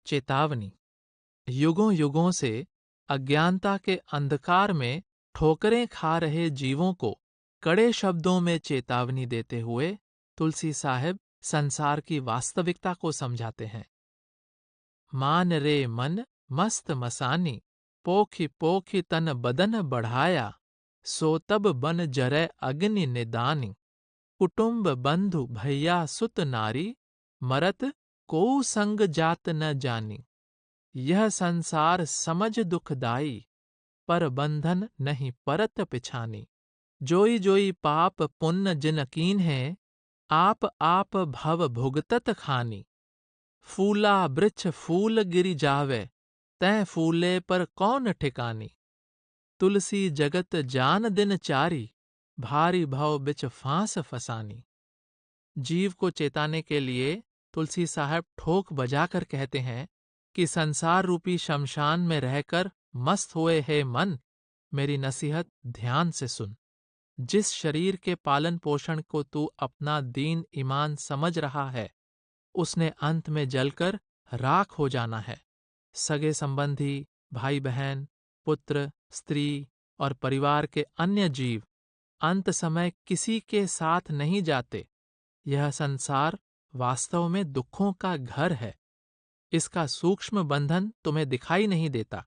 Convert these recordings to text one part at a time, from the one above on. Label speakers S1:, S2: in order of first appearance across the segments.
S1: चेतावनी। युगों युगों से अज्ञानता के अंधकार में ठोकरें खा रहे जीवों को कड़े शब्दों में चेतावनी देते हुए तुलसी साहब संसार की वास्तविकता को समझाते हैं। मान रे मन मस्त मसानी, पोखी पोखी तन बदन बढ़ाया, सो तब बन जरै अग्नि निदानी। कुटुंब बंधु भैया सुत नारी, मरत को संग जात न जानी। यह संसार समझ दुखदाई, पर बंधन नहीं परत पिछानी। जोई जोई पाप पुण्य जिन कीन है, आप भव भुगतत खानी। फूला वृक्ष फूल गिरि जावे, तै फूले पर कौन ठिकानी। तुलसी जगत जान दिन चारी, भारी भव बिच फांस फसानी। जीव को चेताने के लिए तुलसी साहब ठोक बजाकर कहते हैं कि संसार रूपी शमशान में रहकर मस्त हुए है मन, मेरी नसीहत ध्यान से सुन। जिस शरीर के पालन पोषण को तू अपना दीन ईमान समझ रहा है, उसने अंत में जलकर राख हो जाना है। सगे संबंधी, भाई बहन, पुत्र, स्त्री और परिवार के अन्य जीव अंत समय किसी के साथ नहीं जाते। यह संसार वास्तव में दुखों का घर है। इसका सूक्ष्म बंधन तुम्हें दिखाई नहीं देता।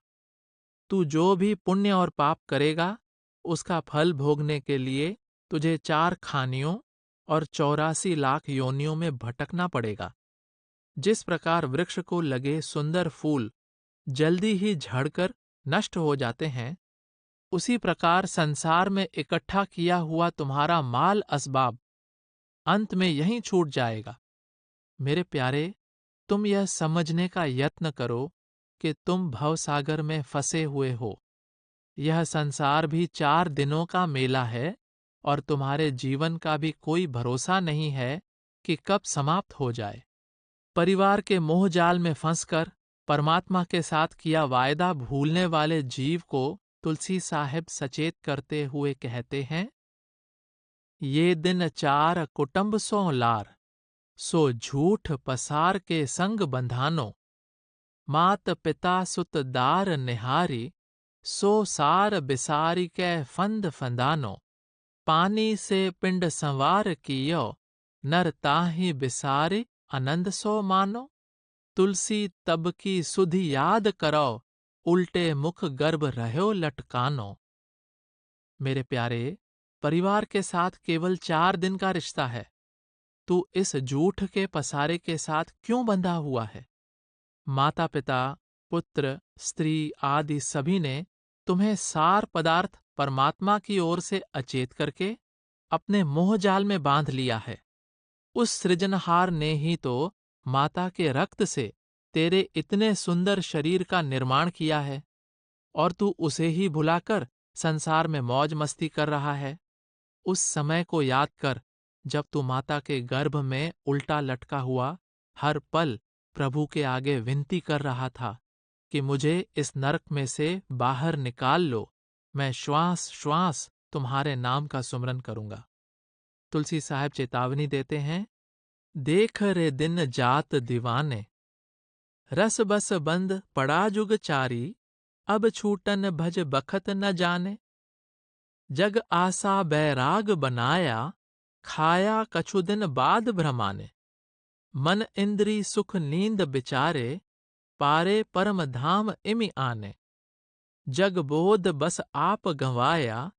S1: तू जो भी पुण्य और पाप करेगा, उसका फल भोगने के लिए तुझे 4 खानियों और 84 लाख योनियों में भटकना पड़ेगा। जिस प्रकार वृक्ष को लगे सुंदर फूल जल्दी ही झड़कर नष्ट हो जाते हैं, उसी प्रकार संसार में इकट्ठा किया हुआ तुम्हारा माल असबाब अंत में यहीं छूट जाएगा। मेरे प्यारे, तुम यह समझने का यत्न करो कि तुम भवसागर में फंसे हुए हो। यह संसार भी 4 दिनों का मेला है और तुम्हारे जीवन का भी कोई भरोसा नहीं है कि कब समाप्त हो जाए। परिवार के मोह जाल में फंसकर परमात्मा के साथ किया वायदा भूलने वाले जीव को तुलसी साहब सचेत करते हुए कहते हैं, ये दिन 4 कुटुंब सो लार, सो झूठ पसार के संग बंधानो। मात पिता सुत दार निहारी, सो सार बिसारी कै फंद फंदानो। पानी से पिंड संवार कियो, नर ताहि बिसारे आनंद सो मानो। तुलसी तब की सुधि याद करो, उल्टे मुख गर्भ रहो लटकानो। मेरे प्यारे, परिवार के साथ केवल 4 दिन का रिश्ता है। तू इस झूठ के पसारे के साथ क्यों बंधा हुआ है? माता पिता, पुत्र, स्त्री आदि सभी ने तुम्हें सार पदार्थ परमात्मा की ओर से अचेत करके अपने मोह जाल में बांध लिया है। उस सृजनहार ने ही तो माता के रक्त से तेरे इतने सुंदर शरीर का निर्माण किया है, और तू उसे ही भुलाकर संसार में मौज मस्ती कर रहा है। उस समय को याद कर जब तू माता के गर्भ में उल्टा लटका हुआ हर पल प्रभु के आगे विनती कर रहा था कि मुझे इस नरक में से बाहर निकाल लो, मैं श्वास श्वास तुम्हारे नाम का सुमरन करूंगा। तुलसी साहब चेतावनी देते हैं, देख रे दिन जात दीवाने, रस बस बंद पड़ा जुग चारी, अब छूटन भज बखत न जाने। जग आसा बैराग बनाया, खाया कछु दिन बाद भ्रमाने। मन इंद्री सुख नींद बिचारे, पारे परम धाम इमि आने। जग बोध बस आप गंवाया,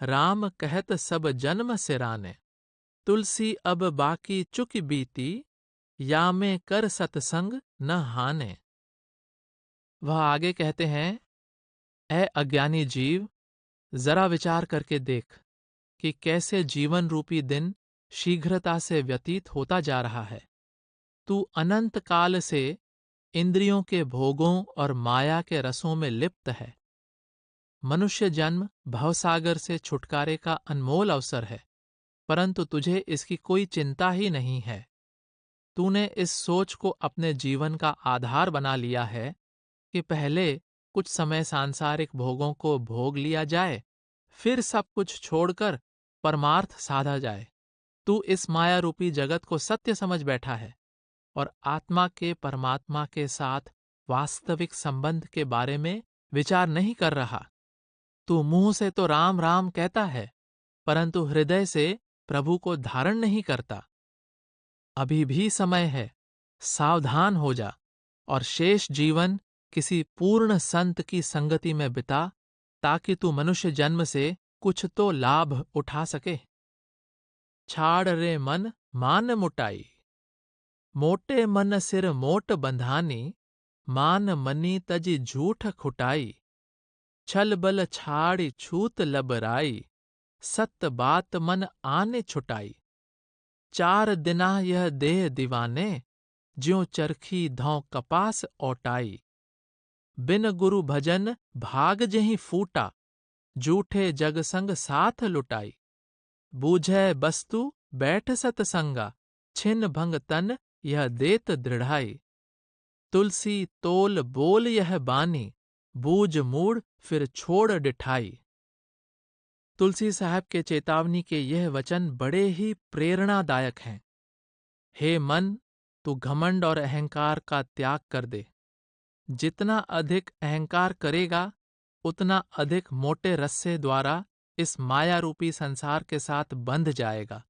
S1: राम कहत सब जन्म सिराने। तुलसी अब बाकी चुक बीती, या में कर सतसंग न हाने। वह आगे कहते हैं, ऐ अज्ञानी जीव, जरा विचार करके देख कि कैसे जीवन रूपी दिन शीघ्रता से व्यतीत होता जा रहा है। तू अनंत काल से इंद्रियों के भोगों और माया के रसों में लिप्त है। मनुष्य जन्म भवसागर से छुटकारे का अनमोल अवसर है, परंतु तुझे इसकी कोई चिंता ही नहीं है। तूने इस सोच को अपने जीवन का आधार बना लिया है कि पहले कुछ समय सांसारिक भोगों को भोग लिया जाए, फिर सब कुछ छोड़कर परमार्थ साधा जाए। तू इस माया रूपी जगत को सत्य समझ बैठा है और आत्मा के परमात्मा के साथ वास्तविक संबंध के बारे में विचार नहीं कर रहा। तू मुंह से तो राम राम कहता है, परंतु हृदय से प्रभु को धारण नहीं करता। अभी भी समय है, सावधान हो जा और शेष जीवन किसी पूर्ण संत की संगति में बिता, ताकि तू मनुष्य जन्म से कुछ तो लाभ उठा सके। छाड़ रे मन मान मुटाई, मोटे मन सिर मोट बंधानी, मान मनी तजी झूठ खुटाई, छल बल छाड़ी छूत लबराई, सत बात मन आने छुटाई। 4 दिना यह देह दीवाने, ज्यों चरखी धौं कपास ओटाई। बिन गुरु भजन भाग जहीं फूटा, जूठे जग संग साथ लुटाई। बूझै बस्तु बैठ सतसंगा, छिन भंग तन यह देत दृढ़ाई। तुलसी तोल बोल यह बानी, बूझ मूड फिर छोड़ डिठाई। तुलसी साहब के चेतावनी के यह वचन बड़े ही प्रेरणादायक हैं। हे मन, तू घमंड और अहंकार का त्याग कर दे। जितना अधिक अहंकार करेगा, उतना अधिक मोटे रस्से द्वारा इस माया रूपी संसार के साथ बंध जाएगा।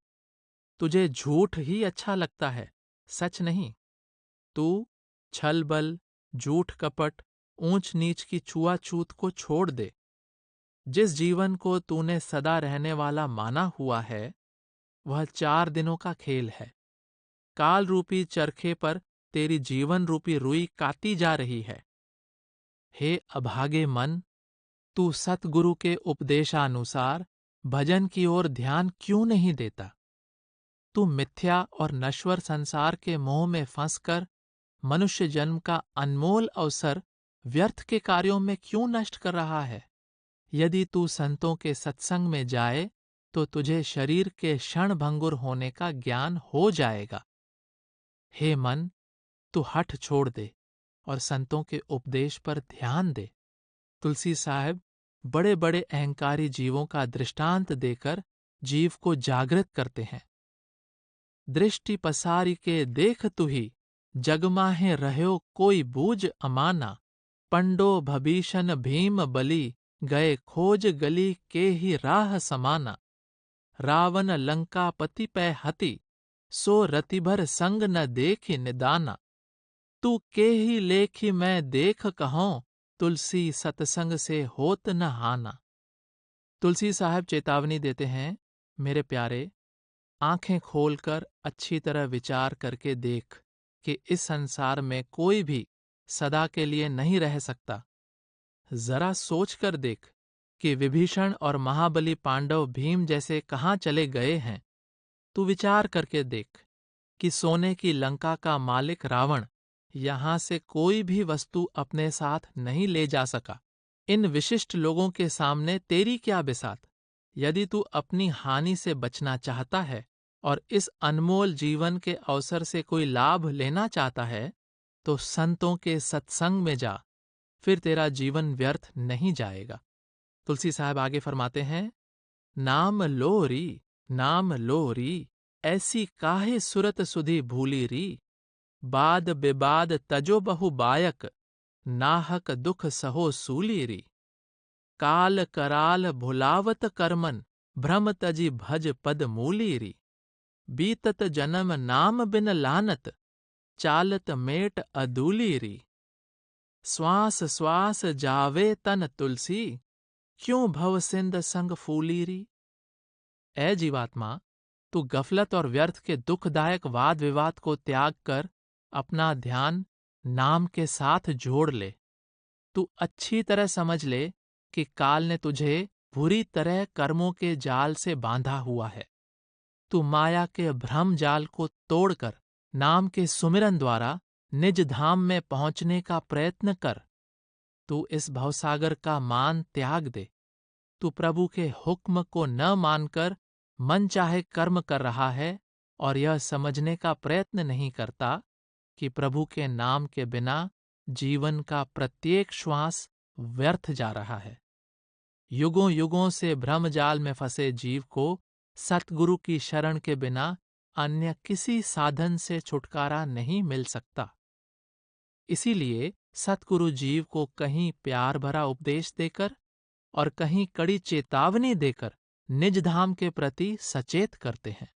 S1: तुझे झूठ ही अच्छा लगता है, सच नहीं। तू छल बल, झूठ कपट, ऊंच नीच की छुआछूत को छोड़ दे। जिस जीवन को तूने सदा रहने वाला माना हुआ है, वह 4 दिनों का खेल है। काल रूपी चरखे पर तेरी जीवन रूपी रुई काती जा रही है। हे अभागे मन, तू सतगुरु के उपदेशानुसार भजन की ओर ध्यान क्यों नहीं देता? तू मिथ्या और नश्वर संसार के मोह में फंसकर मनुष्य जन्म का अनमोल अवसर व्यर्थ के कार्यों में क्यों नष्ट कर रहा है? यदि तू संतों के सत्संग में जाए तो तुझे शरीर के क्षणभंगुर होने का ज्ञान हो जाएगा। हे मन, तू हठ छोड़ दे और संतों के उपदेश पर ध्यान दे। तुलसी साहब बड़े बड़े अहंकारी जीवों का दृष्टांत देकर जीव को जागृत करते हैं। दृष्टि पसारी के देख तुही, जगमाहे रह्यो कोई बूझ अमाना। पंडो भभीषण भीम बली, गए खोज गली के ही राह समाना। रावण लंका पति पै हति, सो रतिभर संग न देखि निदाना। तू के ही लेखि मैं देख कहूं, तुलसी सतसंग से होत न हाना। तुलसी साहब चेतावनी देते हैं, मेरे प्यारे, आंखें खोलकर अच्छी तरह विचार करके देख कि इस संसार में कोई भी सदा के लिए नहीं रह सकता। जरा सोच कर देख कि विभीषण और महाबली पांडव भीम जैसे कहाँ चले गए हैं। तू विचार करके देख कि सोने की लंका का मालिक रावण यहां से कोई भी वस्तु अपने साथ नहीं ले जा सका। इन विशिष्ट लोगों के सामने तेरी क्या बिसात? यदि तू अपनी हानि से बचना चाहता है और इस अनमोल जीवन के अवसर से कोई लाभ लेना चाहता है, तो संतों के सत्संग में जा, फिर तेरा जीवन व्यर्थ नहीं जाएगा। तुलसी साहब आगे फरमाते हैं, नाम लो री, ऐसी काहे सुरत सुधी भूली री। बाद बेबाद तजो बहु बायक, नाहक दुख सहो सूली री। काल कराल भुलावत कर्मन, भ्रम तजी भज पद मूली री। बीतत जन्म नाम बिन लानत, चालत मेट अदूली री। श्वास श्वास जावे तन तुलसी, क्यों भव सिंध संग फूली री। ऐ जीवात्मा, तू गफलत और व्यर्थ के दुखदायक वाद विवाद को त्याग कर अपना ध्यान नाम के साथ जोड़ ले। तू अच्छी तरह समझ ले कि काल ने तुझे बुरी तरह कर्मों के जाल से बांधा हुआ है। तू माया के भ्रम जाल को तोड़कर नाम के सुमिरन द्वारा निज धाम में पहुंचने का प्रयत्न कर। तू इस भवसागर का मान त्याग दे। तू प्रभु के हुक्म को न मानकर मन चाहे कर्म कर रहा है और यह समझने का प्रयत्न नहीं करता कि प्रभु के नाम के बिना जीवन का प्रत्येक श्वास व्यर्थ जा रहा है। युगों युगों से भ्रमजाल में फंसे जीव को सतगुरु की शरण के बिना अन्य किसी साधन से छुटकारा नहीं मिल सकता। इसीलिए सतगुरु जीव को कहीं प्यार भरा उपदेश देकर और कहीं कड़ी चेतावनी देकर निज धाम के प्रति सचेत करते हैं।